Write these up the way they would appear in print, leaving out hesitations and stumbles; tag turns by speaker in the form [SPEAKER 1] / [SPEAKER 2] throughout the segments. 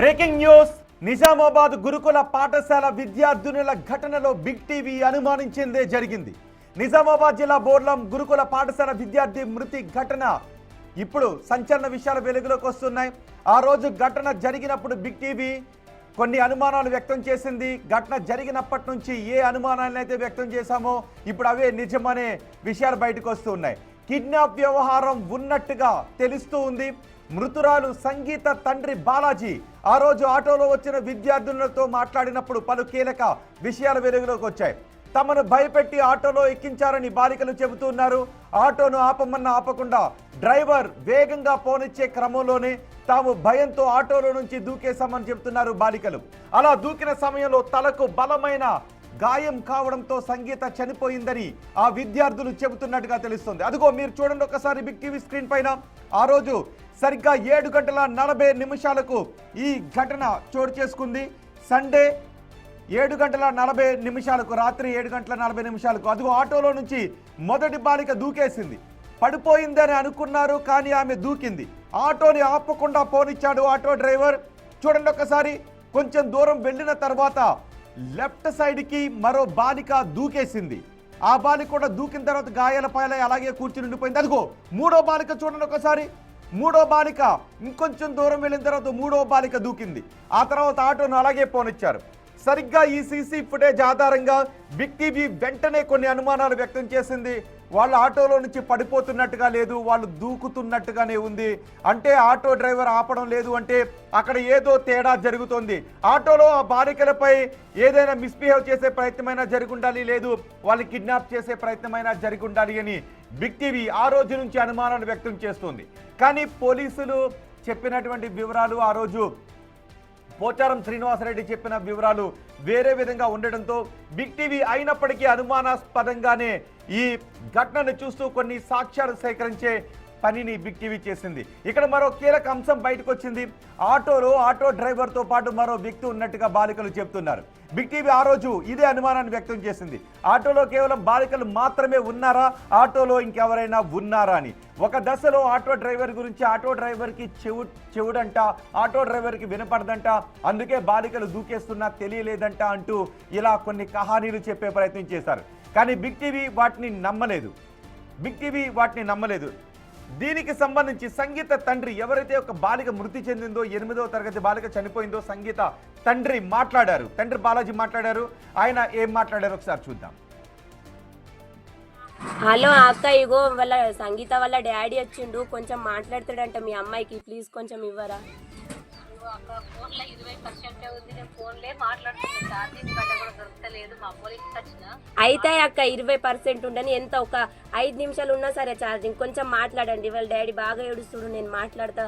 [SPEAKER 1] Breaking news. Nizamabad గురుకుల పాఠశాల విద్యార్థినుల ఘటనలో బిగ్ టీవీ అనుమానించిందే జరిగింది. నిజామాబాద్ జిల్లా బోర్లం గురుకుల పాఠశాల విద్యార్థి మృతి ఘటన ఇప్పుడు సంచలన విషయాలు వెలుగులోకి వస్తున్నాయి. ఆ రోజు ఘటన జరిగినప్పుడు బిగ్ టీవీ కొన్ని అనుమానాలు వ్యక్తం చేసింది. ఘటన జరిగినప్పటి నుంచి ఏ అనుమానాలను అయితే వ్యక్తం చేశామో ఇప్పుడు అవే నిజమనే విషయాలు బయటకు వస్తున్నాయి. కిడ్నాప్ వ్యవహారం ఉన్నట్టుగా తెలుస్తూ ఉంది. మృతురాలు సంగీత తండ్రి బాలాజీ ఆ రోజు ఆటోలో వచ్చిన విద్యార్థులతో మాట్లాడినప్పుడు పలు కీలక విషయాలు వెలుగులోకి వచ్చాయి. తమను భయపెట్టి ఆటోలో ఎక్కించారని బాలికలు చెబుతున్నారు. ఆటోను ఆపమన్నా ఆపకుండా డ్రైవర్ వేగంగా పోనిచ్చే క్రమంలోనే తాము భయంతో ఆటోలో నుంచి దూకేశామని చెబుతున్నారు బాలికలు. అలా దూకిన సమయంలో తలకు బలమైన గాయం కావడంతో సంగీత చనిపోయిందని ఆ విద్యార్థులు చెబుతున్నట్టుగా తెలుస్తుంది. అదిగో మీరు చూడండి ఒకసారి బిగ్ టీవీ స్క్రీన్ పైన. ఆ రోజు సరిగ్గా 7:40 ఈ ఘటన చోటు చేసుకుంది. సండే 7:40 రాత్రి 7:40 అదిగో ఆటోలో నుంచి మొదటి బాలిక దూకేసింది. పడిపోయిందని అనుకున్నారు, కానీ ఆమె దూకింది. ఆటోని ఆపకుండా పోనిచ్చాడు ఆటో డ్రైవర్. చూడండి ఒకసారి. కొంచెం దూరం వెళ్ళిన తర్వాత లెఫ్ట్ సైడ్కి మరో బాలిక దూకేసింది. ఆ బాలిక కూడా దూకిన తర్వాత గాయాల పాయలై అలాగే కూర్చుని ఉండిపోయింది. అదిగో మూడో బాలిక చూడండి ఒకసారి. మూడో బాలిక ఇంకొంచెం దూరం వెళ్ళిన తర్వాత మూడో బాలిక దూకింది. ఆ తర్వాత ఆటోను అలాగే పోనిచ్చారు. సరిగ్గా ఈ సీసీ ఫుటేజ్ ఆధారంగా బిగ్ టీవీ వెంటనే కొన్ని అనుమానాలు వ్యక్తం చేసింది. వాళ్ళు ఆటోలో నుంచి పడిపోతున్నట్టుగా లేదు, వాళ్ళు దూకుతున్నట్టుగానే ఉంది. అంటే ఆటో డ్రైవర్ ఆపడం లేదు అంటే అక్కడ ఏదో తేడా జరుగుతోంది. ఆటోలో ఆ బాలికలపై ఏదైనా మిస్బిహేవ్ చేసే ప్రయత్నమైనా జరిగి ఉండాలి, లేదు వాళ్ళని కిడ్నాప్ చేసే ప్రయత్నమైనా జరిగి ఉండాలి అని బిగ్ టీవీ ఆ రోజు నుంచి అనుమానాలు వ్యక్తం చేస్తుంది. కానీ పోలీసులు చెప్పినటువంటి వివరాలు, ఆ రోజు పోచారం శ్రీనివాసరెడ్డి చెప్పిన వివరాలు వేరే విధంగా ఉండడంతో బిగ్ టీవీ అయినప్పటికీ అనుమానాస్పదంగానే ఈ ఘటనను చూస్తూ కొన్ని సాక్ష్యాలు సేకరించే పనిని బిగ్ టీవీ చేసింది. ఇక్కడ మరో కీలక అంశం బయటకు వచ్చింది. ఆటోలో ఆటో డ్రైవర్తో పాటు మరో వ్యక్తి ఉన్నట్టుగా బాలికలు చెబుతున్నారు. బిగ్ టీవీ ఆ రోజు ఇదే అనుమానాన్ని వ్యక్తం చేసింది. ఆటోలో కేవలం బాలికలు మాత్రమే ఉన్నారా, ఆటోలో ఇంకెవరైనా ఉన్నారా అని. ఒక దశలో ఆటో డ్రైవర్ గురించి ఆటో డ్రైవర్కి చెవుడంట, ఆటో డ్రైవర్కి వినపడదంట, అందుకే బాలికలు దూకేస్తున్నా తెలియలేదంట అంటూ ఇలా కొన్ని కహానీలు చెప్పే ప్రయత్నం చేశారు. కానీ బిగ్ టీవీ వాటిని నమ్మలేదు. దీనికి సంబంధించి సంగీత తండ్రి, ఎవరైతే ఒక బాలిక మృతి చెందిందో, 8వ తరగతి బాలిక చనిపోయిందో, సంగీత తండ్రి మాట్లాడారు. తండ్రి బాలాజీ మాట్లాడారు. ఆయన ఏం మాట్లాడారు ఒకసారి చూద్దాం.
[SPEAKER 2] హలో అక్క, ఇగో వాళ్ళ సంగీత వాళ్ళ డాడీ వచ్చిండు, కొంచెం మాట్లాడతాడంట మీ అమ్మాయికి, ప్లీజ్ కొంచెం ఇవ్వరా. అయితే అక్క 20% ఉండని, ఎంత ఒక 5 నిమిషాలు ఉన్నా సరే ఛార్జింగ్, కొంచెం మాట్లాడండి. వాళ్ళ డాడీ బాగా ఏడుస్తుడు, నేను మాట్లాడతా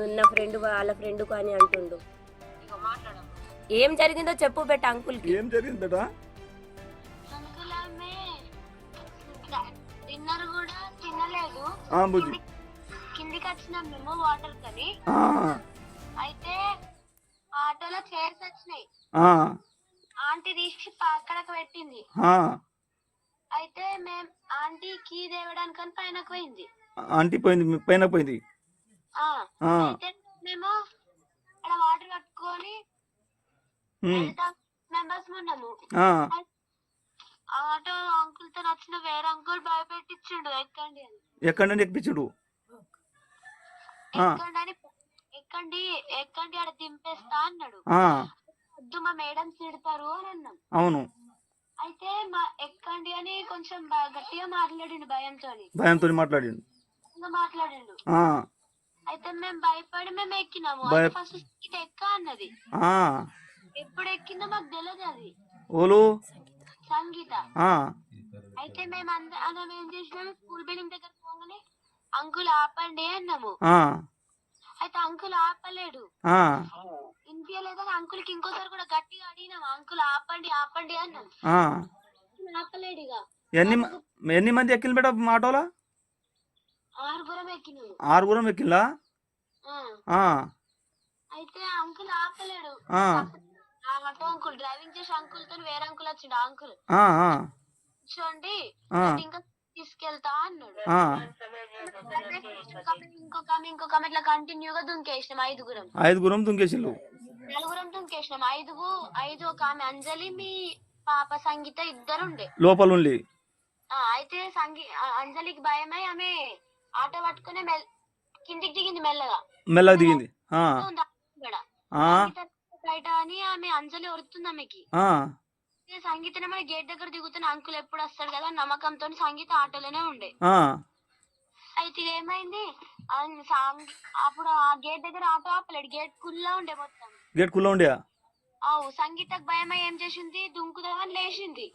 [SPEAKER 2] ఉన్న ఫ్రెండ్ వాళ్ళ ఫ్రెండ్ అని అంటుండు. ఏం జరిగిందో చెప్పు బెట్ట అంకుల్.
[SPEAKER 3] ఏం జరిగిందట?
[SPEAKER 4] డిన్నర్ కూడా తినలేదు, కిందికి వచ్చినాం మేము వాటర్ కని. అయితే ఆటోలో చైర్స్ వచ్చినాయి, ఆంటీ తీసి పక్కనకు పెట్టింది. అయితే మేము ఆంటీ కీ తేవడానికని పైనకు పోయింది.
[SPEAKER 3] ఆంటీ పైన పోయింది.
[SPEAKER 4] అయితే మేము అక్కడ వాటర్ పట్టుకొని మెంబర్స్ ఉన్నాము. ఆటో అంకుల్ తో వచ్చిన వేరే అంకుల్ భయపెట్టించుండు, ఎక్కండి అని.
[SPEAKER 3] ఎక్కండి ఎక్కించుడు.
[SPEAKER 4] ఎక్కండి ఆడ దింపేస్తా అన్నాడు. వద్దు మా మేడం తిడతారు అని అన్నాం.
[SPEAKER 3] అవును.
[SPEAKER 4] అయితే మా ఎక్కండి అని కొంచెం గట్టిగా మాట్లాడిండు, భయంతో మాట్లాడిండు. అయితే మేము భయపడి మేము ఎక్కినాము. ఫస్ట్ సీట్ ఎక్క అన్నది. ఎప్పుడు ఎక్కిందో మాకు తెలియదు. అది సంగీత. అయితే మేము ఏం చేసినాము, స్కూల్ బిల్డింగ్ దగ్గర పోగానే అంకుల్ ఆపండి అన్నాము. అయితే అంకుల్ ఆపలేడు, ఇంపియలేదని అంకుల్ కి ఇంకోసారి కూడా గట్టిగా అడిగినాము, అంకుల్ ఆపండి అన్నాం. ఆపలేడు. ఇక
[SPEAKER 3] ఎన్ని మంది ఎక్కిన బేట ఆటోలా? 6 ఎక్కిలా.
[SPEAKER 4] అయితే అంకుల్ ఆపలేడు. ఆటో అంకుల్ డ్రైవింగ్ చేసి అంకుల్ తో వేరే అంకుల్ వచ్చిండు. అంకుల్ చూడండి ఇంకా తీసుకెళ్తా అన్నాడు. ఇంకొక ఇట్లా కంటిన్యూగా దుంకేసినాం. 5
[SPEAKER 3] దుంకేసిళ్ళు.
[SPEAKER 4] నలుగురం దుంకేసినాం. ఐదు ఒక ఆమె అంజలి, మీ పాప సంగీత ఇద్దరుండే
[SPEAKER 3] లోపల ఉండి.
[SPEAKER 4] అయితే అంజలికి భయమై ఆమె ఆటో పట్టుకుని కిందికి దిగింది
[SPEAKER 3] మెల్లగా దిగింది.
[SPEAKER 4] బయట అని ఆమె అంజలి ఒరుతుంది ఆమెకి. సంగీత గేట్ దగ్గర దిగుతున్న అంకుల్ ఎప్పుడు వస్తాడు కదా నమ్మకంతో సంగీత ఆటోలోనే ఉండే. అయితే ఏమైంది అప్పుడు ఆ గేట్ దగ్గర ఆటో ఆపలేడు, గేట్ కుల్లా ఉండే, మొత్తం
[SPEAKER 3] గేట్ కుల్లా ఉండే.
[SPEAKER 4] సంగీతకు భయమై ఏం చేసింది, దుంకుదామని లేచింది.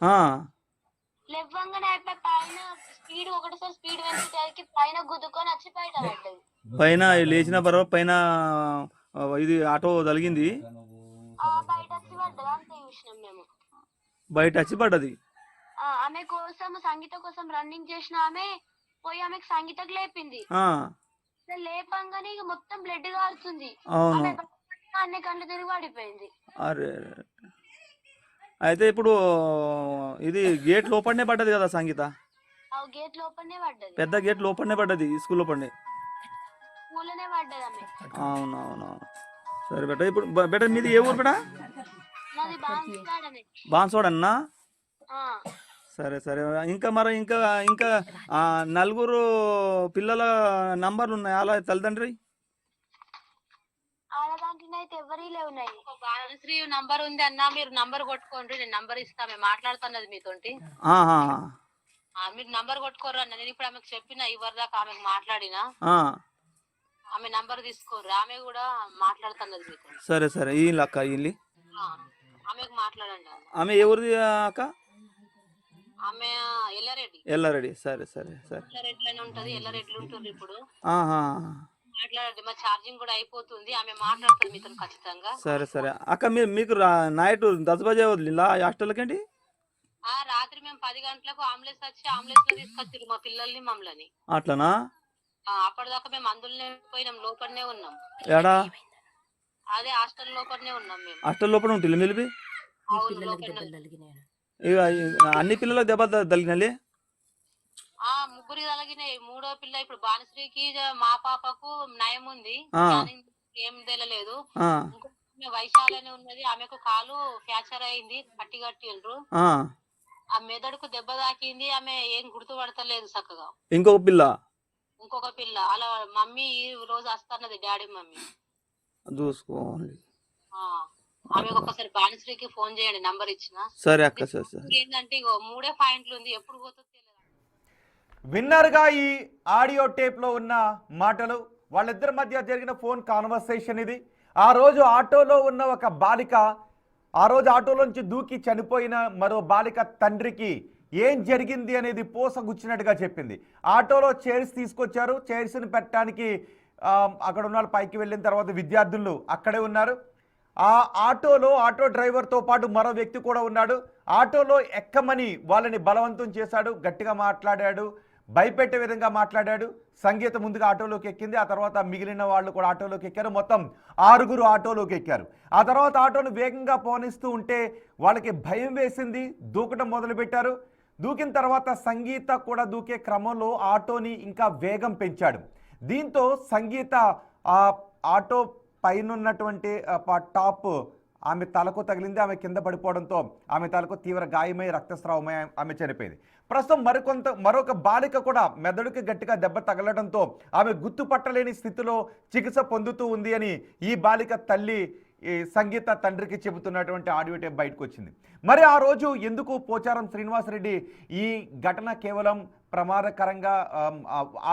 [SPEAKER 4] లేవ్వంగానే అయిపోయి పైన స్పీడ్ ఒకటిసారి స్పీడ్ వెళ్తే పైన గుద్దుకొని వచ్చి బయట పడ్డది.
[SPEAKER 3] పైన లేచిన బరోబర్ పైన ఇది ఆటో తగిలింది,
[SPEAKER 4] బయట వచ్చి పడ్డది. అంతే చూసినాం మేము,
[SPEAKER 3] బయట వచ్చి పడ్డది.
[SPEAKER 4] ఆమె కోసం సంగీత కోసం రన్నింగ్ చేసిన ఆమె పోయి ఆమెకు సంగీతకు లేపింది. లేపంగానే ఇక మొత్తం బ్లడ్ కారుతుంది. అన్ని కళ్ళు తిరిగి పడిపోయింది.
[SPEAKER 3] అరే అయితే ఇప్పుడు ఇది గేట్ లోపలనే పడ్డది కదా సంగీత?
[SPEAKER 4] గేట్ లోపలనే పడ్డది,
[SPEAKER 3] పెద్ద గేట్ లోపలనే పడ్డది, స్కూల్ లోపలనే.
[SPEAKER 4] స్కూల్లోనే పడ్డది ఆమె.
[SPEAKER 3] అవునవును. సరే బెట, ఇప్పుడు బెట మీది ఏ ఊరు బెట?
[SPEAKER 4] నాది బాన్స్వాడనే.
[SPEAKER 3] బాన్స్వాడన్నా? సరే సరే. ఇంకా మరి ఇంకా ఇంకా నలుగురు పిల్లల నంబర్లు ఉన్నాయి అలా తల్లిదండ్రి?
[SPEAKER 4] అయితే ఎవరి లేవున్నాయి.
[SPEAKER 5] బాలశ్రీ నంబర్ ఉంది అన్న, మీరు నంబర్ కొట్టుకోండి, నేను నంబర్ ఇస్తా, మేము మాట్లాడుతున్నది మీతోటి. మీరు నంబర్ కొట్టుకోరు అన్న, నేను ఇప్పుడు ఆమెకు చెప్పిన ఇవరిదాకా ఆమెకు మాట్లాడినా, ఆమె నంబర్ తీసుకోరు, ఆమె కూడా మాట్లాడుతున్నది మీతో.
[SPEAKER 3] సరే సరే. ఈ అక్క ఇల్లి
[SPEAKER 5] ఆమెకు మాట్లాడండి.
[SPEAKER 3] ఆమె ఎవరిది అక్క?
[SPEAKER 5] ఆమె ఎల్లారెడ్డి.
[SPEAKER 3] ఎల్లారెడ్డి. సరే సరే సరే.
[SPEAKER 5] ఎల్లారెడ్డిలోనే ఉంటది, ఎల్లారెడ్డిలో ఉంటుంది ఇప్పుడు. మాట్లాడండి, మా ఛార్జింగ్ కూడా అయిపోతుంది, ఆమె మాట్లాడుతుంది మీతో ఖచ్చితంగా.
[SPEAKER 3] సరే సరే అక్క. మీకు నైట్ 10 బజే వదిలిలా హాస్టల్కేంటి?
[SPEAKER 5] రాత్రి మేము 10 గంటలకు అంబులెన్స్ వచ్చి అంబులెన్స్ లో తీసుకొచ్చారు మా పిల్లల్ని మమ్మల్ని.
[SPEAKER 3] అట్లనా?
[SPEAKER 5] అప్పటిదాకా మేము అందులోనే పోయినాం, లోపలనే ఉన్నాం.
[SPEAKER 3] ఏడా?
[SPEAKER 5] అదే హాస్టల్ లోపలనే ఉన్నాం మేము.
[SPEAKER 3] హాస్టల్ లోపల ఉంటుంది మెలిపి? ఇక అన్ని పిల్లలకు దెబ్బ తగిలినాలి?
[SPEAKER 5] ముగ్గురికి తగినాయి. మూడో పిల్ల ఇప్పుడు బాణశ్రీకి, మా పాపకు నయం ఉంది, ఏం తెలియలేదు. ఇంకో వైశాలని ఉన్నది, ఆమెకు కాలు ఫ్రాక్చర్ అయింది, కట్టి కట్టిండ్రు. ఆ మెదడుకు దెబ్బ తాకింది, ఆమె ఏం గుర్తుపడతలేదు చక్కగా.
[SPEAKER 3] ఇంకొక పిల్ల
[SPEAKER 5] అలా మమ్మీ ఈ రోజు వస్తున్నది, డాడీ మమ్మీ
[SPEAKER 3] చూసుకోవాలి.
[SPEAKER 5] ఆమెకు ఒకసారి బాణశ్రీకి ఫోన్ చేయండి, నంబర్ ఇచ్చిన.
[SPEAKER 3] సరే అక్క.
[SPEAKER 5] ఏంటంటే ఇగో 3 పాయింట్లు ఉంది, ఎప్పుడు పోతుందో తెలియదు.
[SPEAKER 1] విన్నర్గా ఈ ఆడియో టేప్లో ఉన్న మాటలు, వాళ్ళిద్దరి మధ్య జరిగిన ఫోన్ కాన్వర్సేషన్ ఇది. ఆ రోజు ఆటోలో ఉన్న ఒక బాలిక, ఆ రోజు ఆటోలోంచి దూకి చనిపోయిన మరో బాలిక తండ్రికి ఏం జరిగింది అనేది పోసగుచ్చినట్టుగా చెప్పింది. ఆటోలో చైర్స్ తీసుకొచ్చారు, చైర్స్ని పెట్టడానికి అక్కడ ఉన్న వాళ్ళు పైకి వెళ్ళిన తర్వాత విద్యార్థులు అక్కడే ఉన్నారు. ఆ ఆటోలో ఆటో డ్రైవర్తో పాటు మరో వ్యక్తి కూడా ఉన్నాడు. ఆటోలో ఎక్కమని వాళ్ళని బలవంతం చేశాడు, గట్టిగా మాట్లాడాడు, భయపెట్టే విధంగా మాట్లాడాడు. సంగీత ముందుగా ఆటోలోకి ఎక్కింది, ఆ తర్వాత మిగిలిన వాళ్ళు కూడా ఆటోలోకి ఎక్కారు. మొత్తం 6 ఆటోలోకి ఎక్కారు. ఆ తర్వాత ఆటోను వేగంగా పోనిస్తూ ఉంటే వాళ్ళకి భయం వేసింది, దూకడం మొదలుపెట్టారు. దూకిన తర్వాత సంగీత కూడా దూకే క్రమంలో ఆటోని ఇంకా వేగం పెంచాడు. దీంతో సంగీత ఆ ఆటో పైనున్నటువంటి టాప్ ఆమె తలకు తగిలింది. ఆమె కింద పడిపోవడంతో ఆమె తలకు తీవ్ర గాయమై రక్తస్రావమై ఆమె చనిపోయింది. ప్రస్తుతం మరొక బాలిక కూడా మెదడుకి గట్టిగా దెబ్బ తగలడంతో ఆమె గుర్తుపట్టలేని స్థితిలో చికిత్స పొందుతూ ఉంది అని ఈ బాలిక తల్లి ఈ సంగీత తండ్రికి చెబుతున్నటువంటి ఆడియో టేప్ బయటకు వచ్చింది. మరి ఆ రోజు ఎందుకు పోచారం శ్రీనివాసరెడ్డి ఈ ఘటన కేవలం ప్రమాదకరంగా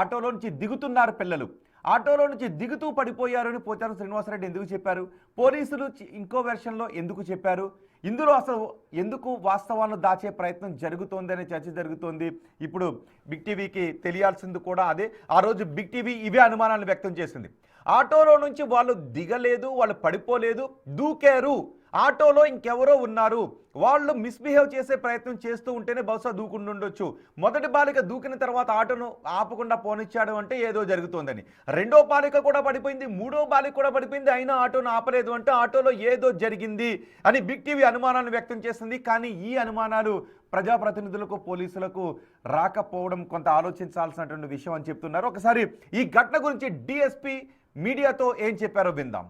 [SPEAKER 1] ఆటోలో నుంచి దిగుతున్నారు పిల్లలు, ఆటోలో నుంచి దిగుతూ పడిపోయారని పోచారం శ్రీనివాసరెడ్డి ఎందుకు చెప్పారు? పోలీసులు ఇంకో వెర్షన్లో ఎందుకు చెప్పారు? ఇందులో అసలు ఎందుకు వాస్తవాలను దాచే ప్రయత్నం జరుగుతోందనే చర్చ జరుగుతోంది. ఇప్పుడు బిగ్ టీవీకి తెలియాల్సింది కూడా అదే. ఆ రోజు బిగ్ టీవీ ఇవే అనుమానాలను వ్యక్తం చేసింది. ఆటోలో నుంచి వాళ్ళు దిగలేదు, వాళ్ళు పడిపోలేదు, దూకారు. ఆటోలో ఇంకెవరో ఉన్నారు, వాళ్ళు మిస్బిహేవ్ చేసే ప్రయత్నం చేస్తూ ఉంటేనే బహుశా దూకుంటుండొచ్చు. మొదటి బాలిక దూకిన తర్వాత ఆటోను ఆపకుండా పోనిచ్చాడు అంటే ఏదో జరుగుతోందని. రెండో బాలిక కూడా పడిపోయింది, మూడో బాలిక కూడా పడిపోయింది, అయినా ఆటోను ఆపలేదు అంటే ఆటోలో ఏదో జరిగింది అని బిగ్ టీవీ అనుమానాన్ని వ్యక్తం చేసింది. కానీ ఈ అనుమానాలు ప్రజాప్రతినిధులకు, పోలీసులకు రాకపోవడం కొంత ఆలోచించాల్సినటువంటి విషయం అని చెప్తున్నారు. ఒకసారి ఈ ఘటన గురించి డిఎస్పీ మీడియాతో ఏం చెప్పారో విందాం.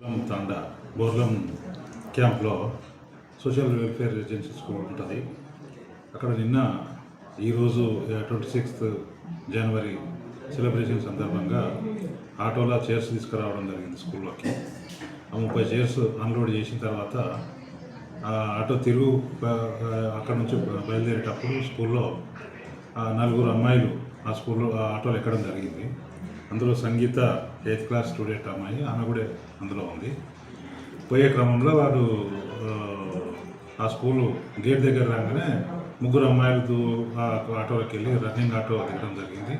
[SPEAKER 6] తాండా బోర్లం క్యాంప్లో సోషల్ వెల్ఫేర్ రెసిడెన్షియల్ స్కూల్ ఉంటుంది. అక్కడ నిన్న ఈరోజు 26th జనవరి సెలబ్రేషన్ సందర్భంగా ఆటోలో చైర్స్ తీసుకురావడం జరిగింది స్కూల్లోకి. ఆ 30 చైర్స్ అన్లోడ్ చేసిన తర్వాత ఆటో అక్కడ నుంచి బయలుదేరేటప్పుడు స్కూల్లో 4 అమ్మాయిలు ఆ స్కూల్లో ఆటోలో ఎక్కడం జరిగింది. అందులో సంగీత 8th క్లాస్ స్టూడెంట్ అమ్మాయి, ఆమె కూడా అందులో ఉంది. పోయే క్రమంలో వాడు ఆ స్కూలు గేట్ దగ్గర రాగానే 3 అమ్మాయిలు ఆటోలోకి వెళ్ళి రన్నింగ్ ఆటో దిగడం జరిగింది.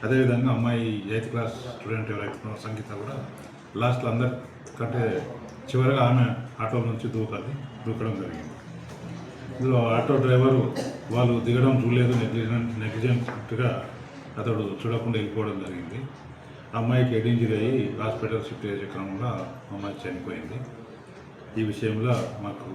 [SPEAKER 6] అదేవిధంగా అమ్మాయి 8th క్లాస్ స్టూడెంట్ ఎవరైతే సంగీత కూడా లాస్ట్లో అందరికంటే చివరిగా ఆమె ఆటో నుంచి దూకడం జరిగింది. ఇందులో ఆటో డ్రైవరు వాళ్ళు దిగడం చూడలేదు, నెగ్లిజెంట్గా అతడు చూడకుండా వెళ్ళిపోవడం జరిగింది. అమ్మాయికి హెడ్ ఇంజరీ అయ్యి హాస్పిటల్ షిఫ్ట్ చేసే క్రమంలో అమ్మాయి చనిపోయింది. ఈ విషయంలో మాకు